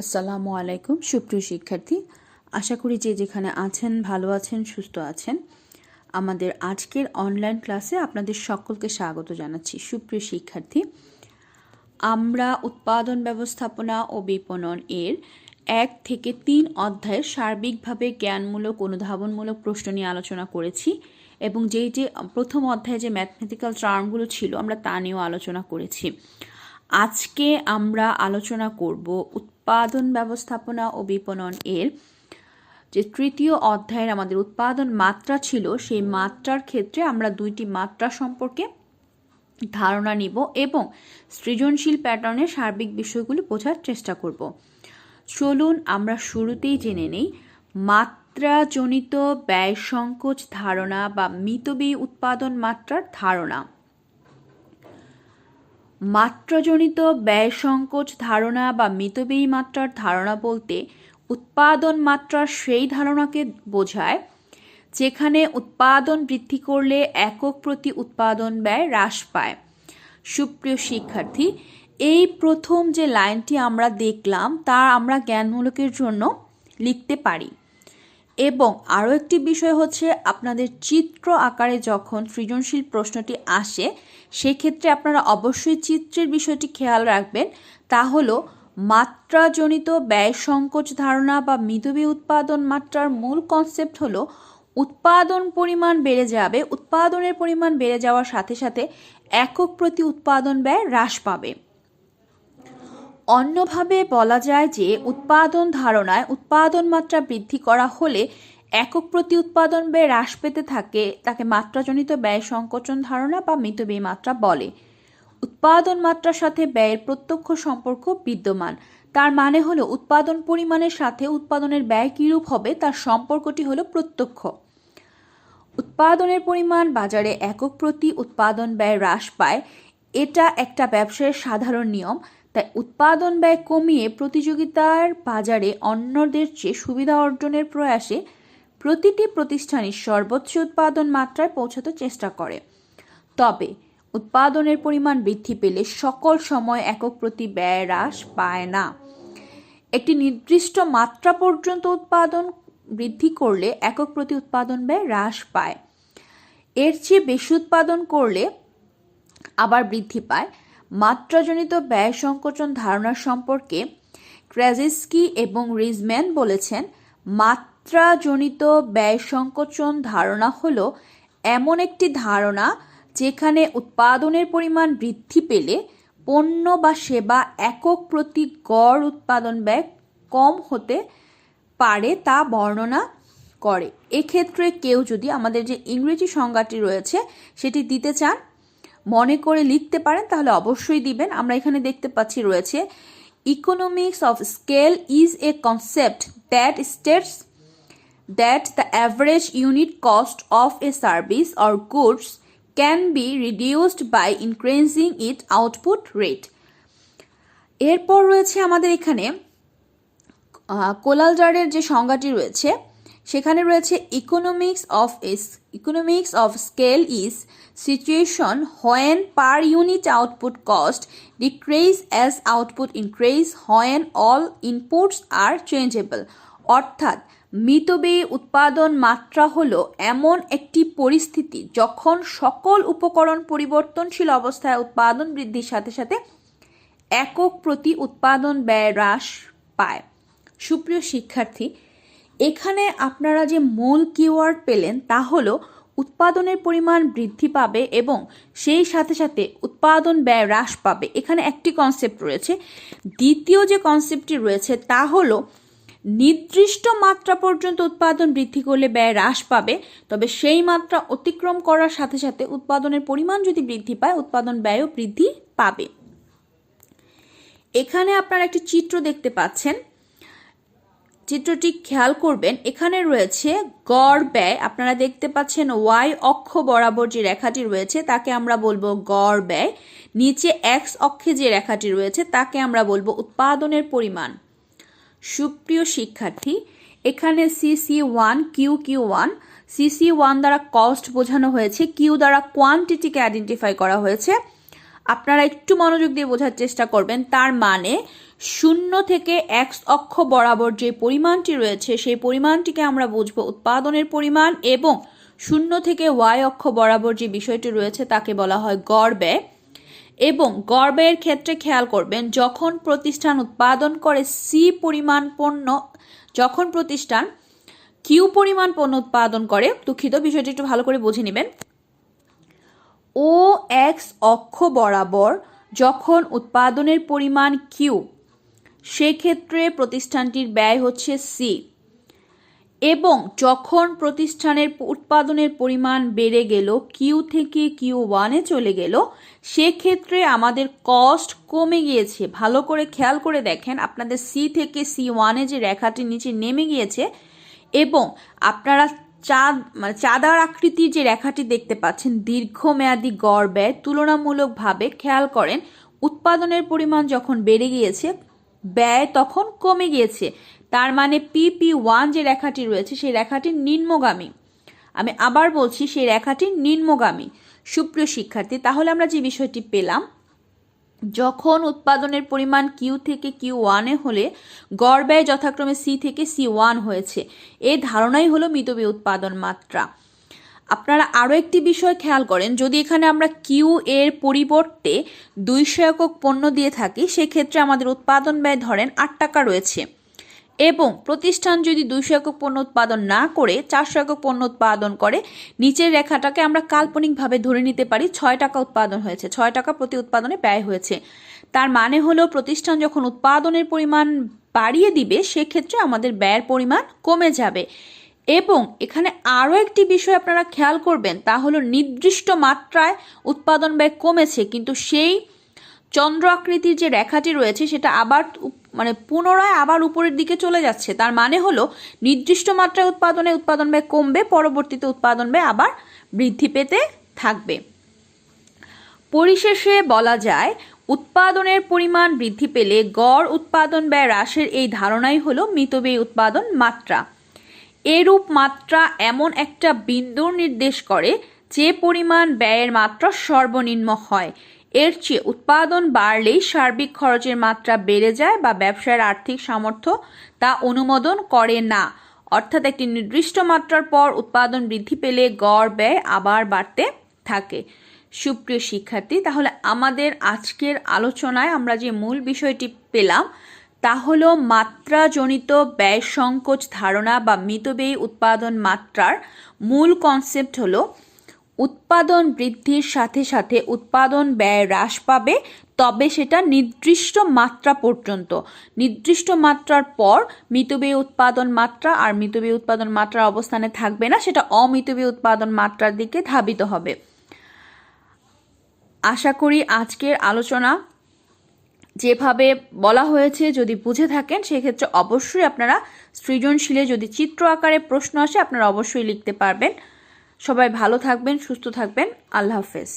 আসসালামু আলাইকুম সুপ্রিয় শিক্ষার্থী, আশা করি যে যেখানে আছেন ভালো আছেন, সুস্থ আছেন। আমাদের আজকের অনলাইন ক্লাসে আপনাদের সকলকে স্বাগত জানাচ্ছি। সুপ্রিয় শিক্ষার্থী, আমরা উৎপাদন ব্যবস্থাপনা ও বিপণন এর 1 থেকে 3 অধ্যায়ের সার্বিকভাবে জ্ঞানমূলক অনুধাবনমূলক প্রশ্ন নিয়ে আলোচনা করেছি এবং যে প্রথম অধ্যায়ে যে ম্যাথমেটিক্যাল টার্মগুলো ছিল আমরা তা নিয়েও আলোচনা করেছি। আজকে আমরা আলোচনা করব উৎপাদন ব্যবস্থাপনা ও বিপণন এর যে তৃতীয় অধ্যায়ের আমাদের উৎপাদন মাত্রা ছিল, সেই মাত্রার ক্ষেত্রে আমরা 2টি মাত্রা সম্পর্কে ধারণা নিব এবং সৃজনশীল প্যাটার্নের সার্বিক বিষয়গুলো বোঝার চেষ্টা করব। চলুন আমরা শুরুতেই জেনে নেই মাত্রাজনিত ব্যয় সংকোচ ধারণা বা মিতব্যয়ী উৎপাদন মাত্রার ধারণা। মাত্রাজনিত ব্যয় সংকোচ ধারণা বা মিতব্যয়ী মাত্রার ধারণা বলতে উৎপাদন মাত্রার সেই ধারণাকে বোঝায় যেখানে উৎপাদন বৃদ্ধি করলে একক প্রতি উৎপাদন ব্যয় হ্রাস পায়। সুপ্রিয় শিক্ষার্থী, এই প্রথম যে লাইনটি আমরা দেখলাম তা আমরা জ্ঞানমূলকের জন্য লিখতে পারি। এবং আরও একটি বিষয় হচ্ছে, আপনাদের চিত্র আকারে যখন সৃজনশীল প্রশ্নটি আসে সেক্ষেত্রে আপনারা অবশ্যই চিত্রের বিষয়টি খেয়াল রাখবেন। তা হলো মাত্রাজনিত ব্যয় সংকোচ ধারণা বা মিতব্যয়ী উৎপাদন মাত্রার মূল কনসেপ্ট হলো উৎপাদন পরিমাণ বেড়ে যাবে, উৎপাদনের পরিমাণ বেড়ে যাওয়ার সাথে সাথে একক প্রতি উৎপাদন ব্যয় হ্রাস পাবে। অন্যভাবে বলা যায় যে উৎপাদন ধারণায় উৎপাদন মাত্রা বৃদ্ধি করা হলে একক প্রতি উৎপাদন ব্যয় হ্রাস পেতে থাকে, তাকে মাত্রাজনিত ব্যয় সংকোচন ধারণা বা মিতব্যয়ী মাত্রা বলে। উৎপাদন মাত্রার সাথে ব্যয়ের প্রত্যক্ষ সম্পর্ক বিদ্যমান, তার মানে হলো উৎপাদন পরিমাণের সাথে উৎপাদনের ব্যয় কিরূপ হবে তার সম্পর্কটি হলো প্রত্যক্ষ। উৎপাদনের পরিমাণ বাজারে একক প্রতি উৎপাদন ব্যয় হ্রাস পায়, এটা একটা ব্যবসায়ের সাধারণ নিয়ম। তাই উৎপাদন ব্যয় কমিয়ে প্রতিযোগিতার বাজারে অন্যদের চেয়ে সুবিধা অর্জনের প্রয়াসে প্রতিটি প্রতিষ্ঠানই সর্বোচ্চ উৎপাদন মাত্রায় পৌঁছাতে চেষ্টা করে। তবে উৎপাদনের পরিমাণ বৃদ্ধি পেলে সকল সময় একক প্রতি ব্যয় হ্রাস পায় না। একটি নির্দিষ্ট মাত্রা পর্যন্ত উৎপাদন বৃদ্ধি করলে একক প্রতি উৎপাদন ব্যয় হ্রাস পায়, এর চেয়ে বেশি উৎপাদন করলে আবার বৃদ্ধি পায়। মাত্রাজনিত ব্যয় সংকোচন ধারণা সম্পর্কে ক্র্যাজিস্কি এবং রিজম্যান বলেছেন, মাত্রাজনিত ব্যয় সংকোচন ধারণা হলো এমন একটি ধারণা যেখানে উৎপাদনের পরিমাণ বৃদ্ধি পেলে পণ্য বা সেবা একক প্রতি গড় উৎপাদন ব্যয় কম হতে পারে তা বর্ণনা করে। এক্ষেত্রে কেউ যদি আমাদের যে ইংরেজি সংজ্ঞাটি রয়েছে সেটি দিতে চান, মনে করে লিখতে পারেন, তাহলে অবশ্যই দিবেন। আমরা এখানে দেখতে পাচ্ছি রয়েছে, economics of scale is a concept that states that the average unit cost of a service or goods can be reduced by increasing its output rate. এরপর রয়েছে আমাদের এখানে কোলালজারের যে সংজ্ঞাটি রয়েছে সেখানে রয়েছে, economics of scale is situation when per unit output cost decrease as output increase when all inputs are changeable. অর্থাৎ মিতব্যয়ী উৎপাদন মাত্রা হলো এমন একটি পরিস্থিতি যখন সকল উপকরণ পরিবর্তনশীল অবস্থায় উৎপাদন বৃদ্ধির সাথে সাথে একক প্রতি উৎপাদন ব্যয় হ্রাস পায়। সুপ্রিয় শিক্ষার্থী, এখানে আপনারা যে মূল কিওয়ার্ড পেলেন তা হলো উৎপাদনের পরিমাণ বৃদ্ধি পাবে এবং সেই সাথে সাথে উৎপাদন ব্যয় হ্রাস পাবে। এখানে একটি কনসেপ্ট রয়েছে। দ্বিতীয় যে কনসেপ্টটি রয়েছে তা হলো নির্দিষ্ট মাত্রা পর্যন্ত উৎপাদন বৃদ্ধি করলে ব্যয় হ্রাস পাবে, তবে সেই মাত্রা অতিক্রম করার সাথে সাথে উৎপাদনের পরিমাণ যদি বৃদ্ধি পায় উৎপাদন ব্যয়ও বৃদ্ধি পাবে। এখানে আপনারা একটি চিত্র দেখতে পাচ্ছেন, চিত্রটি খেয়াল করবেন। এখানে রয়েছে গড় ব্যয়, আপনারা দেখতে পাচ্ছেন ওয়াই অক্ষ বরাবর যে রেখাটি রয়েছে তাকে আমরা বলবো গড় ব্যয়, নিচে এক্স অক্ষে যে রেখাটি রয়েছে তাকে আমরা বলবো উৎপাদনের পরিমাণ। সুপ্রিয় শিক্ষার্থী, এখানে CC1 QQ1, CC1 দ্বারা কস্ট বোঝানো হয়েছে, কিউ দ্বারা কোয়ান্টিটিকে আইডেন্টিফাই করা হয়েছে, আপনারা একটু মনোযোগ দিয়ে বোঝার চেষ্টা করবেন। তার মানে 0 থেকে x অক্ষ বরাবর যে পরিমাণটি রয়েছে সেই পরিমাণটিকে আমরা বুঝবো উৎপাদনের পরিমাণ, এবং 0 থেকে y অক্ষ বরাবর যে বিষয়টি রয়েছে তাকে বলা হয় গড় ব্যয়। এবং গড় ব্যয়ের ক্ষেত্রে খেয়াল করবেন, যখন প্রতিষ্ঠান উৎপাদন করে পরিমাণ পণ্য, যখন প্রতিষ্ঠান পরিমাণ পণ্য উৎপাদন করে, দুঃখিত বিষয়টি একটু ভালো করে বুঝে নেবেন, ও এক্স অক্ষ বরাবর যখন উৎপাদনের পরিমাণ সেক্ষেত্রে প্রতিষ্ঠানটির ব্যয় হচ্ছে সি। এবং যখন প্রতিষ্ঠানের উৎপাদনের পরিমাণ বেড়ে গেল, থেকে Q1-এ চলে গেল, সেক্ষেত্রে আমাদের কস্ট কমে গিয়েছে। ভালো করে খেয়াল করে দেখেন, আপনাদের সি থেকে C1-এ যে রেখাটি নিচে নেমে গিয়েছে, এবং আপনারা চাঁদার আকৃতির যে রেখাটি দেখতে পাচ্ছেন, দীর্ঘমেয়াদী গড় ব্যয় তুলনামূলকভাবে খেয়াল করেন, উৎপাদনের পরিমাণ যখন বেড়ে গিয়েছে ব্যয় তখন কমে গিয়েছে। তার মানে PP1 যে রেখাটি রয়েছে সেই রেখাটি নিম্নগামী। আমি আবার বলছি, সেই রেখাটি নিম্নগামী। সুপ্রিয় শিক্ষার্থী, তাহলে আমরা যে বিষয়টি পেলাম, যখন উৎপাদনের পরিমাণ থেকে Q1-এ হলে গড় ব্যয় যথাক্রমে C থেকে C1 হয়েছে। এই ধারণাই হলো মিতব্যয়ী উৎপাদন মাত্রা। আপনারা আরও একটি বিষয় খেয়াল করেন, যদি এখানে আমরা এর পরিবর্তে 200 একক পণ্য দিয়ে থাকি, সেক্ষেত্রে আমাদের উৎপাদন ব্যয় ধরেন 8 টাকা রয়েছে, এবং প্রতিষ্ঠান যদি 200 একক পণ্য উৎপাদন না করে 400 একক পণ্য উৎপাদন করে, নিচের রেখাটাকে আমরা কাল্পনিকভাবে ধরে নিতে পারি 6 টাকা উৎপাদন হয়েছে, 6 টাকা প্রতি উৎপাদনে ব্যয় হয়েছে। তার মানে হলো প্রতিষ্ঠান যখন উৎপাদনের পরিমাণ বাড়িয়ে দিবে, সেক্ষেত্রে আমাদের ব্যয়ের পরিমাণ কমে যাবে। এবং এখানে আরও একটি বিষয় আপনারা খেয়াল করবেন, তা হলো নির্দিষ্ট মাত্রায় উৎপাদন ব্যয় কমেছে, কিন্তু সেই চন্দ্র আকৃতির যে রেখাটি রয়েছে সেটা আবার পুনরায় আবার উপরের দিকে চলে যাচ্ছে। তার মানে হলো নির্দিষ্ট মাত্রায় উৎপাদন ব্যয় কমবে, পরবর্তীতে উৎপাদন ব্যয় আবার বৃদ্ধি পেতে থাকবে। পরিশেষে বলা যায়, উৎপাদনের পরিমাণ বৃদ্ধি পেলে গড় উৎপাদন ব্যয় হ্রাসের এই ধারণাই হলো মিতব্যয়ী উৎপাদন মাত্রা। এরূপ মাত্রা এমন একটা বিন্দু নির্দেশ করে যে পরিমাণ ব্যয়ের মাত্রা সর্বনিম্ন হয়। এর চেয়ে উৎপাদন বাড়লেই সার্বিক খরচের মাত্রা বেড়ে যায় বা ব্যবসায়ের আর্থিক সামর্থ্য তা অনুমোদন করে না। অর্থাৎ একটি নির্দিষ্ট মাত্রার পর উৎপাদন বৃদ্ধি পেলে গড় ব্যয় আবার বাড়তে থাকে। সুপ্রিয় শিক্ষার্থী, তাহলে আমাদের আজকের আলোচনায় আমরা যে মূল বিষয়টি পেলাম তা হলো মাত্রাজনিত ব্যয় সংকোচ ধারণা বা মিতব্যয়ী উৎপাদন মাত্রার মূল কনসেপ্ট হলো উৎপাদন বৃদ্ধির সাথে সাথে উৎপাদন ব্যয় হ্রাস পাবে, তবে সেটা নির্দিষ্ট মাত্রা পর্যন্ত। নির্দিষ্ট মাত্রার পর মিতব্যয়ী উৎপাদন মাত্রা আর মিতব্যয়ী উৎপাদন মাত্রার অবস্থানে থাকবে না, সেটা অমিতব্যয়ী উৎপাদন মাত্রার দিকে ধাবিত হবে। আশা করি আজকের আলোচনা যেভাবে বলা হয়েছে যদি বুঝে থাকেন, সেক্ষেত্রে অবশ্যই আপনারা সৃজনশীলে যদি চিত্র আকারে প্রশ্ন আসে আপনারা অবশ্যই লিখতে পারবেন। সবাই ভালো থাকবেন, সুস্থ থাকবেন। আল্লাহ হাফেজ।